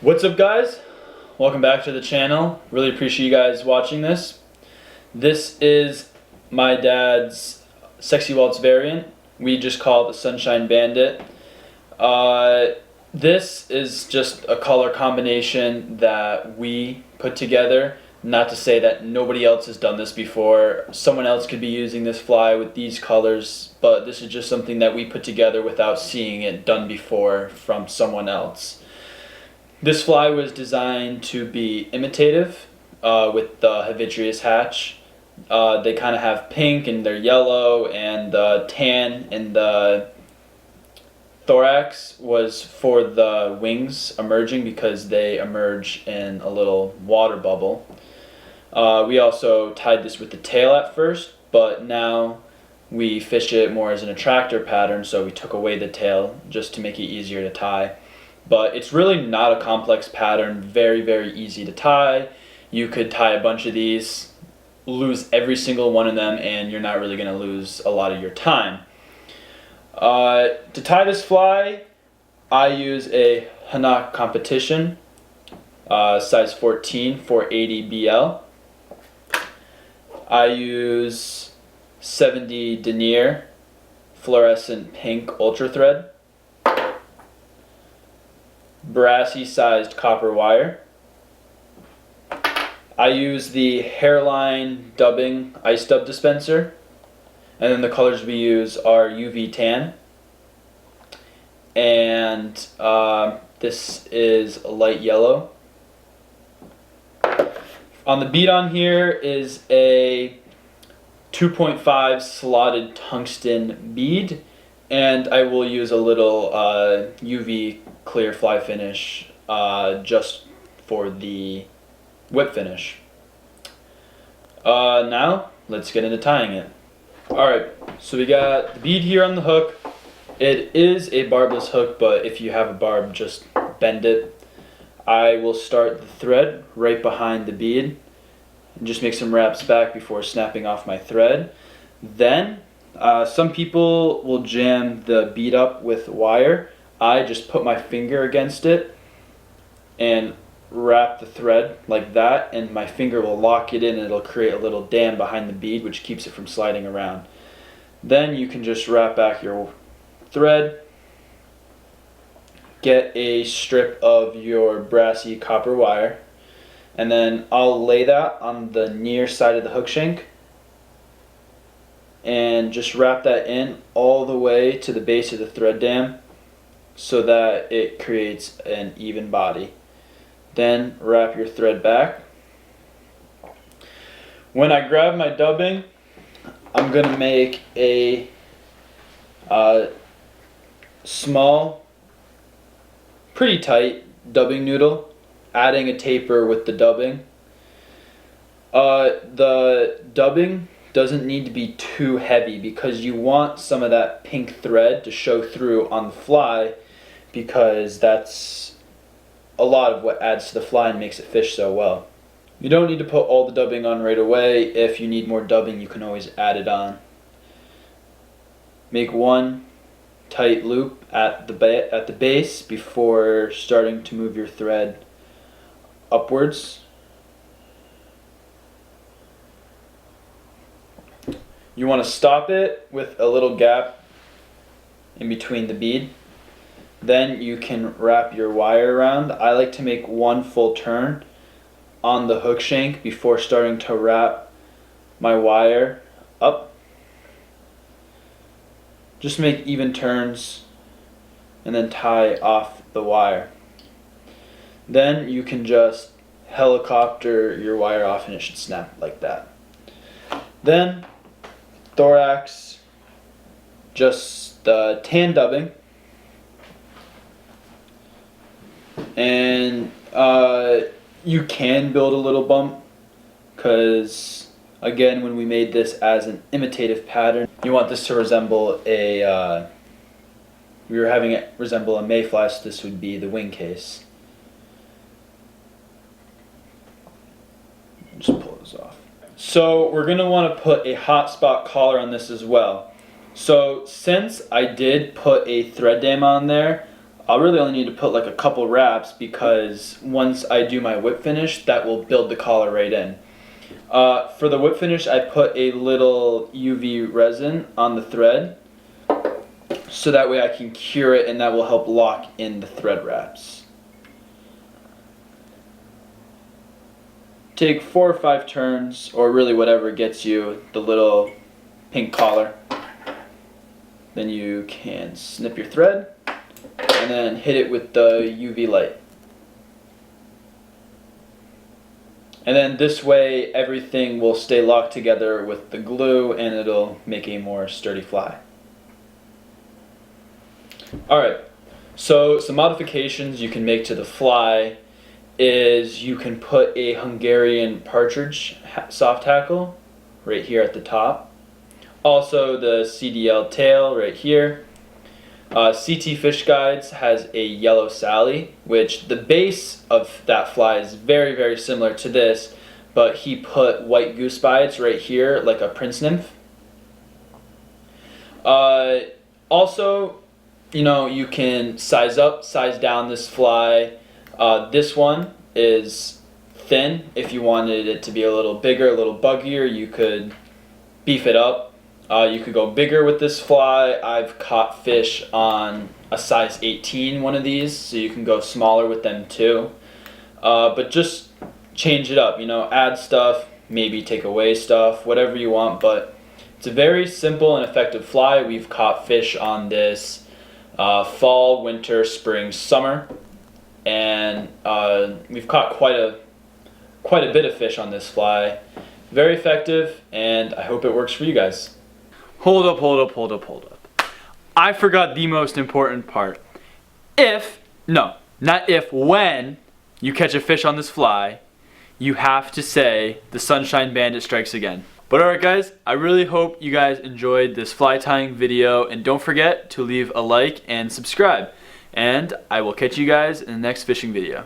What's up, guys? Welcome back to the channel. Really appreciate you guys watching this. This is my dad's sexy waltz variant. We just call it the Sunshine Bandit. This is just a color combination that we put together. Not to say that nobody else has done this before. Someone else could be using this fly with these colors, but this is just something that we put together without seeing it done before from someone else. This fly was designed to be imitative with the Havidrius hatch. They kind of have pink and they're yellow, and the tan and the thorax was for the wings emerging because they emerge in a little water bubble. We also tied this with the tail at first, but now we fish it more as an attractor pattern, so we took away the tail just to make it easier to tie. But it's really not a complex pattern, very, very easy to tie. You could tie a bunch of these, lose every single one of them, and you're not really going to lose a lot of your time. To tie this fly, I use a Hanak competition, size 14, 480 BL. I use 70 denier fluorescent pink ultra thread, brassy sized copper wire. I use the Hareline Dubbin ice dub dispenser, and then the colors we use are UV tan, and this is a light yellow. On the bead on here is a 2.5 slotted tungsten bead, and I will use a little UV clear fly finish just for the whip finish. Now let's get into tying it. Alright, so we got the bead here on the hook. It is a barbless hook, but if you have a barb, just bend it. I will start the thread right behind the bead and just make some wraps back before snapping off my thread. Then some people will jam the bead up with wire. I just put my finger against it and wrap the thread like that, and my finger will lock it in and it'll create a little dam behind the bead which keeps it from sliding around. Then you can just wrap back your thread, get a strip of your brassy copper wire, and then I'll lay that on the near side of the hook shank and just wrap that in all the way to the base of the thread dam so that it creates an even body. Then wrap your thread back. When I grab my dubbing, I'm going to make a small, pretty tight dubbing noodle, adding a taper with the dubbing. The dubbing doesn't need to be too heavy because you want some of that pink thread to show through on the fly, because that's a lot of what adds to the fly and makes it fish so well. You don't need to put all the dubbing on right away. If you need more dubbing, you can always add it on. Make one tight loop at the base before starting to move your thread upwards. You want to stop it with a little gap in between the bead. Then you can wrap your wire around. I like to make one full turn on the hook shank before starting to wrap my wire up. Just make even turns and then tie off the wire. Then you can just helicopter your wire off and it should snap like that. Then thorax, just tan dubbing. And you can build a little bump because, again, when we made this as an imitative pattern, you want this to resemble a, we were having it resemble a mayfly, so this would be the wing case. Just pull this off. So we're going to want to put a hot spot collar on this as well. So since I did put a thread dam on there, I'll really only need to put like a couple wraps because once I do my whip finish, that will build the collar right in. For the whip finish, I put a little UV resin on the thread so that way I can cure it and that will help lock in the thread wraps. Take 4 or 5 turns, or really whatever gets you the little pink collar. Then you can snip your thread and then hit it with the UV light. And then this way everything will stay locked together with the glue and it'll make a more sturdy fly. Alright, so some modifications you can make to the fly is you can put a Hungarian partridge soft hackle right here at the top. Also the CDL tail right here. CT Fish Guides has a yellow Sally, which the base of that fly is very, very similar to this, but he put white goose bites right here like a prince nymph. Also, you can size up, size down this fly. This one is thin. If you wanted it to be a little bigger, a little buggier, you could beef it up. You could go bigger with this fly. I've caught fish on a size 18 one of these, so you can go smaller with them too. But just change it up, add stuff, maybe take away stuff, whatever you want, but it's a very simple and effective fly. We've caught fish on this fall, winter, spring, summer, and we've caught quite a bit of fish on this fly. Very effective, and I hope it works for you guys. Hold up. I forgot the most important part. When you catch a fish on this fly, you have to say the Sunshine Bandit Strikes Again. But alright guys, I really hope you guys enjoyed this fly tying video, and don't forget to leave a like and subscribe. And I will catch you guys in the next fishing video.